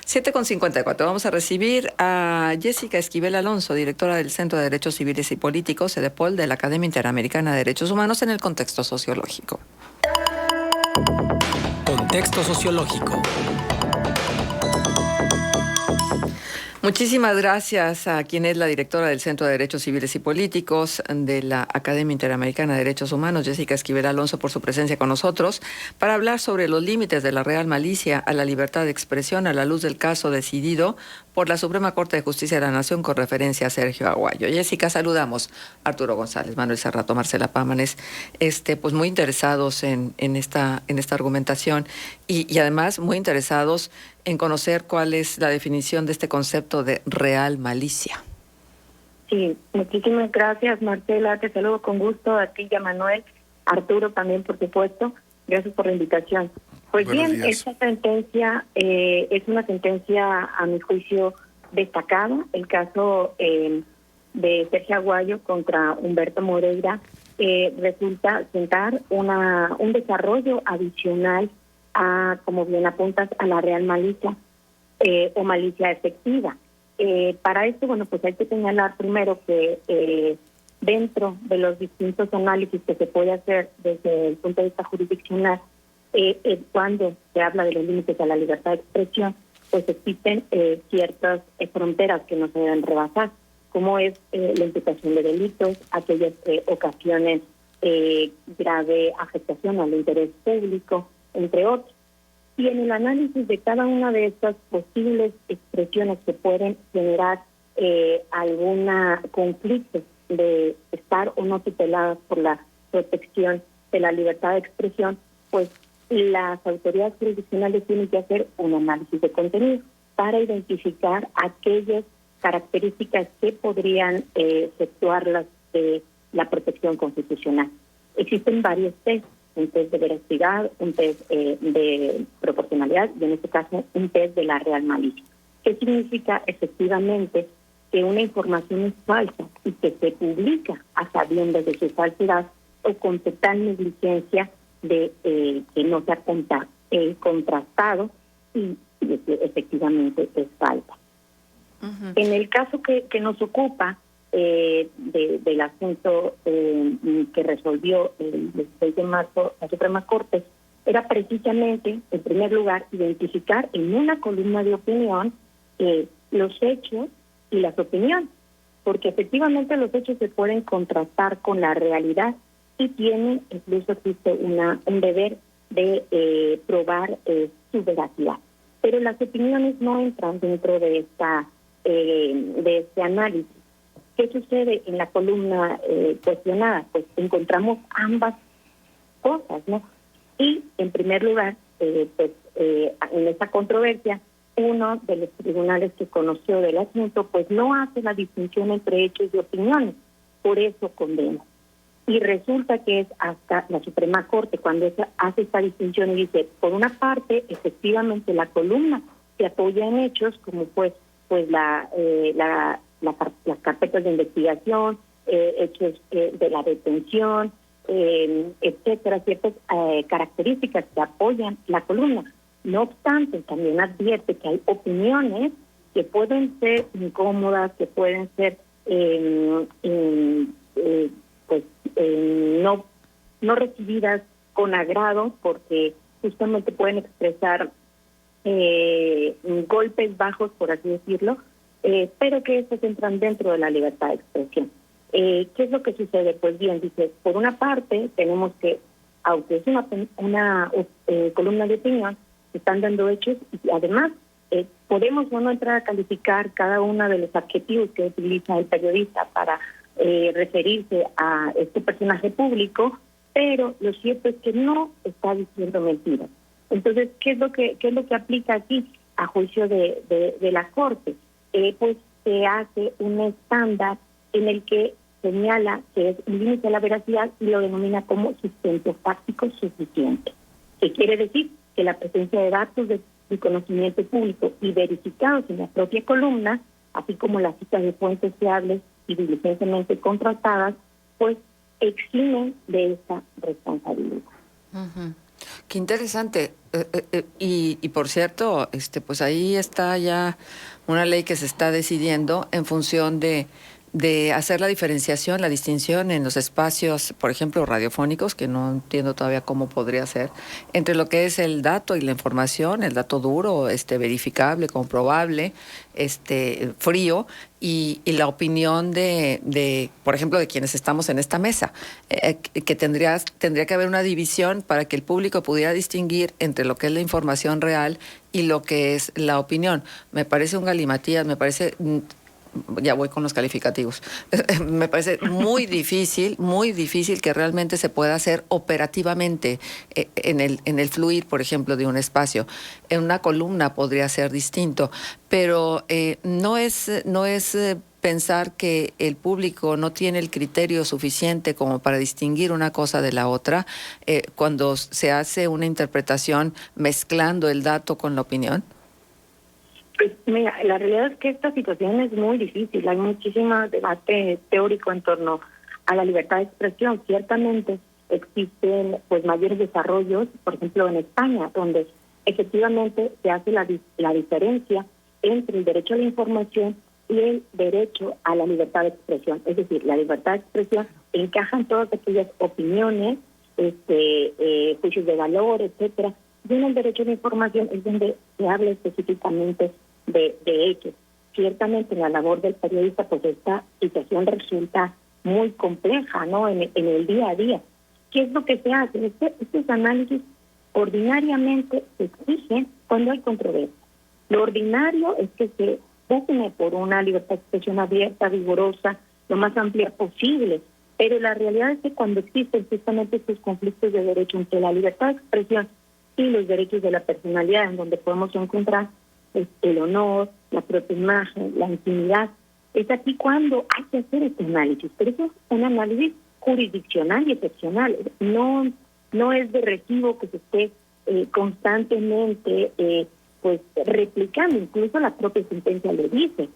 7:54. Vamos a recibir a Jessica Esquivel Alonso, directora del Centro de Derechos Civiles y Políticos, CEDEPOL, de la Academia Interamericana de Derechos Humanos, en el contexto sociológico. Contexto sociológico. Muchísimas gracias a quien es la directora del Centro de Derechos Civiles y Políticos de la Academia Interamericana de Derechos Humanos, Jessica Esquivel Alonso, por su presencia con nosotros para hablar sobre los límites de la real malicia a la libertad de expresión a la luz del caso decidido por la Suprema Corte de Justicia de la Nación con referencia a Sergio Aguayo. Jessica, saludamos. Arturo González, Manuel Serrato, Marcela Pámanes, pues muy interesados en esta argumentación y además muy interesados en conocer cuál es la definición de este concepto de real malicia. Sí, muchísimas gracias, Marcela. Te saludo con gusto a ti y a Manuel. Arturo también, por supuesto. Gracias por la invitación. Pues Buenos bien, días. esta sentencia es una sentencia, a mi juicio, destacada. El caso de Sergio Aguayo contra Humberto Moreira resulta sentar un desarrollo adicional a, como bien apuntas, a la real malicia o malicia efectiva. Para esto, bueno, pues hay que señalar primero que dentro de los distintos análisis que se puede hacer desde el punto de vista jurisdiccional, cuando se habla de los límites a la libertad de expresión, pues existen ciertas fronteras que no se deben rebasar, como es la imputación de delitos, aquellas ocasiones grave afectación al interés público, entre otros. Y en el análisis de cada una de estas posibles expresiones que pueden generar algún conflicto de estar o no tuteladas por la protección de la libertad de expresión, pues las autoridades jurisdiccionales tienen que hacer un análisis de contenido para identificar aquellas características que podrían efectuarlas de la protección constitucional. Existen varios test, un test de veracidad, un test de proporcionalidad y en este caso un test de la real malicia. ¿Qué significa efectivamente que una información es falsa y que se publica a sabiendas de su falsedad o con total negligencia de que no se ha contrastado y efectivamente es falsa? Uh-huh. En el caso que nos ocupa, del asunto que resolvió el 16 de marzo la Suprema Corte, era precisamente, en primer lugar, identificar en una columna de opinión los hechos y las opiniones, porque efectivamente los hechos se pueden contrastar con la realidad y incluso existe un deber de probar su veracidad. Pero las opiniones no entran dentro de este análisis. ¿Qué sucede en la columna cuestionada? Pues encontramos ambas cosas, ¿no? Y, en primer lugar, en esta controversia, uno de los tribunales que conoció del asunto, pues no hace la distinción entre hechos y opiniones, por eso condena. Y resulta que es hasta la Suprema Corte cuando hace esta distinción y dice, por una parte, efectivamente la columna se apoya en hechos, como pues las carpetas de investigación, hechos de la detención, etcétera, ciertas características que apoyan la columna. No obstante, también advierte que hay opiniones que pueden ser incómodas, que pueden ser no recibidas con agrado, porque justamente pueden expresar golpes bajos, por así decirlo, pero que estos entran dentro de la libertad de expresión. ¿Qué es lo que sucede? Pues bien, dice, por una parte tenemos que, aunque es una columna de opinión, se están dando hechos y además podemos o no entrar a calificar cada uno de los adjetivos que utiliza el periodista para referirse a este personaje público, pero lo cierto es que no está diciendo mentiras. Entonces, ¿qué es lo que aplica aquí a juicio de la Corte? Pues se hace un estándar en el que señala que es un límite a la veracidad y lo denomina como sustento fáctico suficiente. ¿Qué quiere decir? Que la presencia de datos de conocimiento público y verificados en la propia columna, así como las citas de fuentes fiables y diligentemente contrastadas, pues eximen de esa responsabilidad. Uh-huh. Qué interesante. Y por cierto, pues ahí está ya una ley que se está decidiendo en función de hacer la diferenciación, la distinción en los espacios, por ejemplo, radiofónicos, que no entiendo todavía cómo podría ser, entre lo que es el dato y la información, el dato duro, verificable, comprobable, frío, y la opinión por ejemplo, de quienes estamos en esta mesa, que tendría que haber una división para que el público pudiera distinguir entre lo que es la información real y lo que es la opinión. Me parece un galimatías, me parece... Ya voy con los calificativos. Me parece muy difícil que realmente se pueda hacer operativamente en el fluir, por ejemplo, de un espacio. En una columna podría ser distinto, pero no es pensar que el público no tiene el criterio suficiente como para distinguir una cosa de la otra cuando se hace una interpretación mezclando el dato con la opinión. Pues mira, la realidad es que esta situación es muy difícil. Hay muchísimo debate teórico en torno a la libertad de expresión. Ciertamente existen pues mayores desarrollos, por ejemplo en España, donde efectivamente se hace la diferencia entre el derecho a la información y el derecho a la libertad de expresión. Es decir, la libertad de expresión encaja en todas aquellas opiniones, juicios de valor, etcétera. Y en el derecho a la información es donde se habla específicamente de hechos. Ciertamente en la labor del periodista pues esta situación resulta muy compleja, ¿no? En el día a día. ¿Qué es lo que se hace? Estos análisis ordinariamente se exigen cuando hay controversia. Lo ordinario es que se pugna por una libertad de expresión abierta, vigorosa, lo más amplia posible. Pero la realidad es que cuando existen justamente estos conflictos de derecho entre la libertad de expresión y los derechos de la personalidad, en donde podemos encontrar el honor, la propia imagen, la intimidad, es aquí cuando hay que hacer este análisis. Pero eso es un análisis jurisdiccional y excepcional. No es de recibo que se esté constantemente pues replicando. Incluso la propia sentencia lo dice.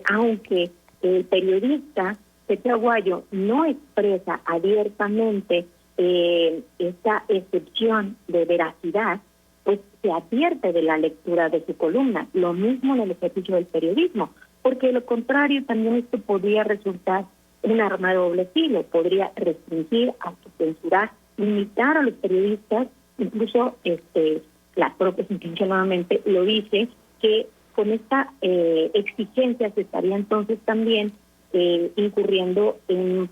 Aunque el periodista Sergio Aguayo no expresa abiertamente esta excepción de veracidad, pues se advierte de la lectura de su columna. Lo mismo en el ejercicio del periodismo, porque de lo contrario también esto podría resultar un arma de doble filo, podría restringir, autocensurar, limitar a los periodistas, incluso la propia sentencia nuevamente lo dice, que con esta exigencia se estaría entonces también incurriendo en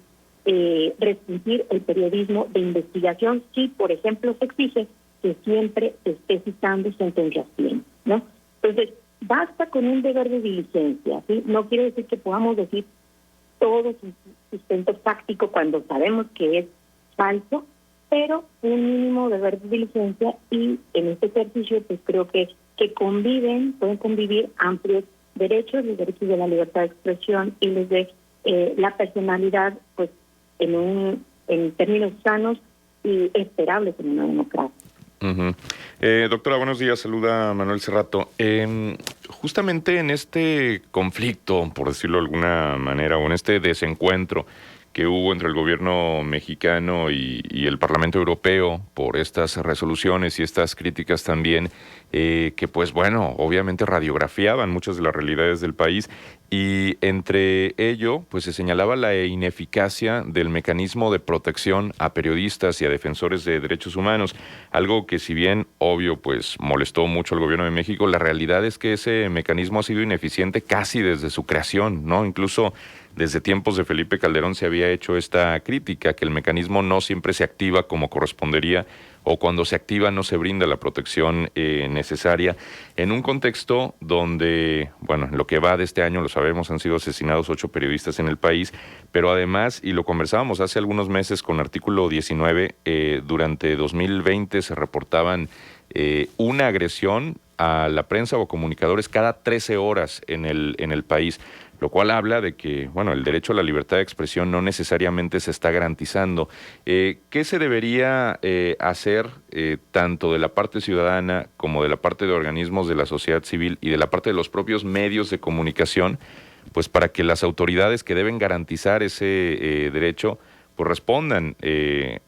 restringir el periodismo de investigación si, por ejemplo, se exige que siempre se esté citando sentencias plenas, ¿no? Entonces, basta con un deber de diligencia, ¿sí? No quiere decir que podamos decir todo su sustento fáctico cuando sabemos que es falso, pero un mínimo deber de diligencia, y en este ejercicio pues creo que pueden convivir amplios derechos, los derechos de la libertad de expresión y los de la personalidad, pues en términos sanos y esperables en una democracia. Uh-huh. Doctora, buenos días, saluda Manuel Cerrato. Justamente en este conflicto, por decirlo de alguna manera, o en este desencuentro que hubo entre el gobierno mexicano y el Parlamento Europeo por estas resoluciones y estas críticas también, que pues bueno, obviamente radiografiaban muchas de las realidades del país, y entre ello pues se señalaba la ineficacia del mecanismo de protección a periodistas y a defensores de derechos humanos, algo que si bien obvio pues molestó mucho al gobierno de México, la realidad es que ese mecanismo ha sido ineficiente casi desde su creación, ¿no? Incluso desde tiempos de Felipe Calderón se había hecho esta crítica, que el mecanismo no siempre se activa como correspondería, o cuando se activa no se brinda la protección necesaria, en un contexto donde, bueno, en lo que va de este año, lo sabemos, han sido asesinados 8 periodistas en el país, pero además, y lo conversábamos hace algunos meses con Artículo 19, durante 2020 se reportaban una agresión a la prensa o comunicadores cada 13 horas en el país, lo cual habla de que, bueno, el derecho a la libertad de expresión no necesariamente se está garantizando. ¿Qué se debería hacer tanto de la parte ciudadana como de la parte de organismos de la sociedad civil y de la parte de los propios medios de comunicación, pues para que las autoridades que deben garantizar ese derecho pues respondan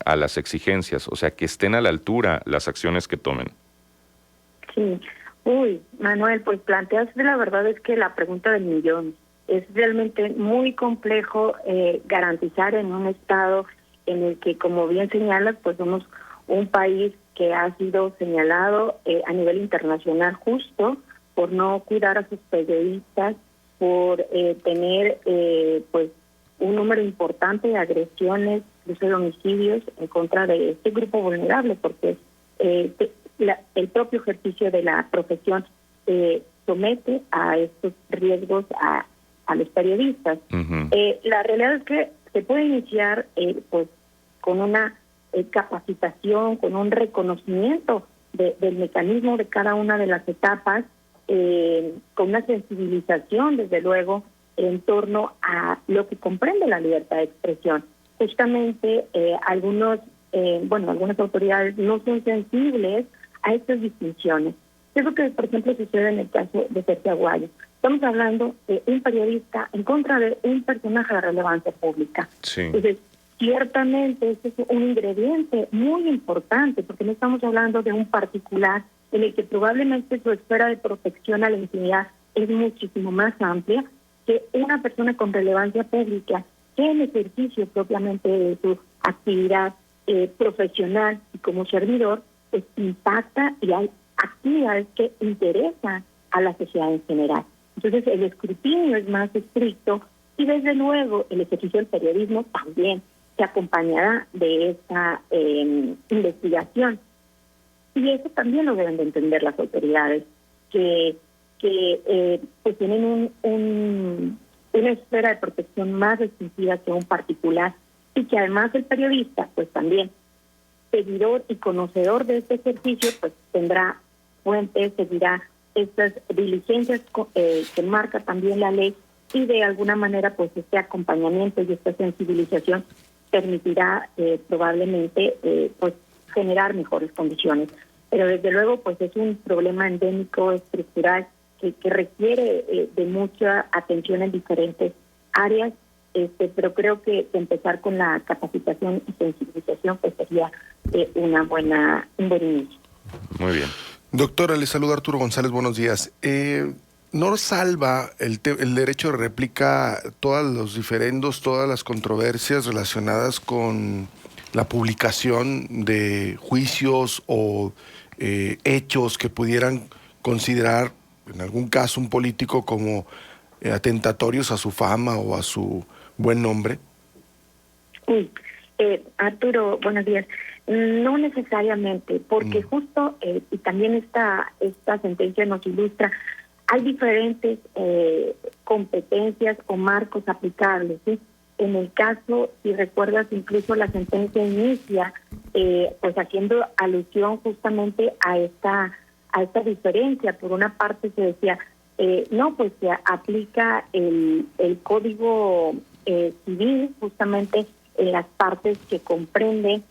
a las exigencias, o sea, que estén a la altura las acciones que tomen? Sí. Uy, Manuel, pues planteaste, la verdad es que la pregunta del millón. Es realmente muy complejo garantizar en un estado en el que, como bien señalas, pues somos un país que ha sido señalado a nivel internacional justo por no cuidar a sus periodistas, por tener pues un número importante de agresiones, incluso de homicidios en contra de este grupo vulnerable, porque el propio ejercicio de la profesión somete a estos riesgos a los periodistas. Ujú. La realidad es que se puede iniciar pues con una capacitación, con un reconocimiento del mecanismo de cada una de las etapas, con una sensibilización, desde luego, en torno a lo que comprende la libertad de expresión. Justamente algunas autoridades no son sensibles a estas distinciones. Es lo que, por ejemplo, sucede en el caso de Sergio Aguayo. Estamos hablando de un periodista en contra de un personaje de relevancia pública. Sí. Entonces, ciertamente este es un ingrediente muy importante, porque no estamos hablando de un particular en el que probablemente su esfera de protección a la intimidad es muchísimo más amplia que una persona con relevancia pública que en ejercicio propiamente de su actividad profesional y como servidor, pues impacta y hay actividades que interesan a la sociedad en general. Entonces el escrutinio es más estricto y desde luego el ejercicio del periodismo también se acompañará de esta investigación. Y eso también lo deben de entender las autoridades, que pues tienen una esfera de protección más restringida que un particular, y que además el periodista, pues también seguidor y conocedor de este ejercicio, pues tendrá fuentes, seguirá estas diligencias que marca también la ley, y de alguna manera pues este acompañamiento y esta sensibilización permitirá probablemente pues generar mejores condiciones. Pero desde luego pues es un problema endémico, estructural, que requiere de mucha atención en diferentes áreas, pero creo que empezar con la capacitación y sensibilización pues sería un buen inicio. Muy bien. Doctora, le saluda Arturo González, buenos días. ¿No salva el derecho de réplica todos los diferendos, todas las controversias relacionadas con la publicación de juicios o hechos que pudieran considerar, en algún caso, un político como atentatorios a su fama o a su buen nombre? Arturo, buenos días. No necesariamente, porque justo, y también esta sentencia nos ilustra, hay diferentes competencias o marcos aplicables, ¿sí? En el caso, si recuerdas, incluso la sentencia inicia pues haciendo alusión justamente a esta diferencia. Por una parte se decía, no, pues se aplica el Código Civil justamente en las partes que comprenden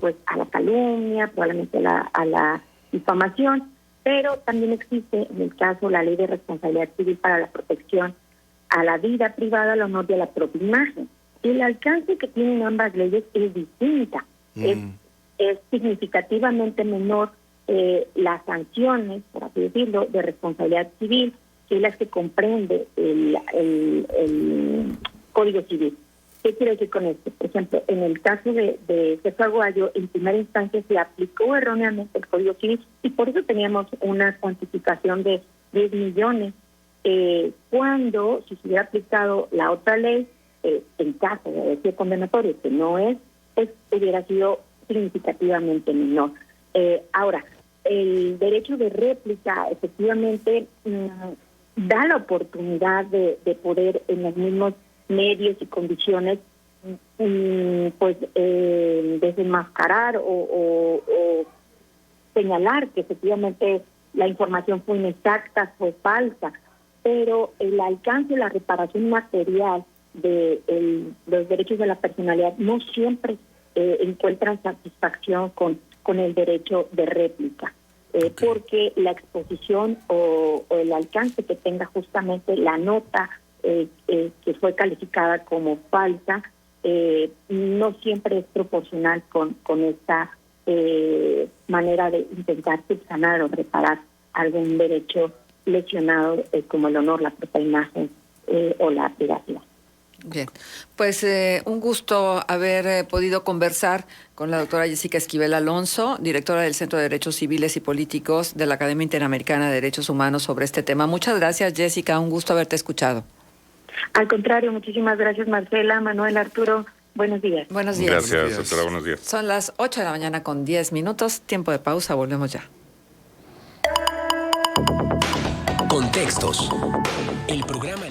pues a la calumnia, probablemente a la difamación, pero también existe en el caso la Ley de Responsabilidad Civil para la protección a la vida privada, al honor y a la propia imagen. El alcance que tienen ambas leyes es distinta, es significativamente menor las sanciones, por así decirlo, de responsabilidad civil, que las que comprende el Código Civil. ¿Qué quiero decir con esto? Por ejemplo, en el caso de Sergio Aguayo, en primera instancia se aplicó erróneamente el Código Civil y por eso teníamos una cuantificación de 10 millones. Cuando, si se hubiera aplicado la otra ley, en caso de haber sido condenatorio, que no es, pues hubiera sido significativamente menor. Ahora, el derecho de réplica efectivamente da la oportunidad de poder en los mismos medios y condiciones pues desenmascarar o señalar que efectivamente la información fue inexacta, fue falsa, pero el alcance y la reparación material de los derechos de la personalidad no siempre encuentran satisfacción con el derecho de réplica, porque la exposición o el alcance que tenga justamente la nota que fue calificada como falsa no siempre es proporcional con esta manera de intentar subsanar o reparar algún derecho lesionado, como el honor, la propia imagen o la privacidad. Bien, pues un gusto haber podido conversar con la doctora Jessica Esquivel Alonso, directora del Centro de Derechos Civiles y Políticos de la Academia Interamericana de Derechos Humanos, sobre este tema. Muchas gracias, Jessica, un gusto haberte escuchado. Al contrario, muchísimas gracias, Marcela, Manuel, Arturo. Buenos días. Buenos días. Gracias, Buenos días. doctora, buenos días. Son las 8 de la mañana con 10 minutos, tiempo de pausa, volvemos ya. Contextos. El programa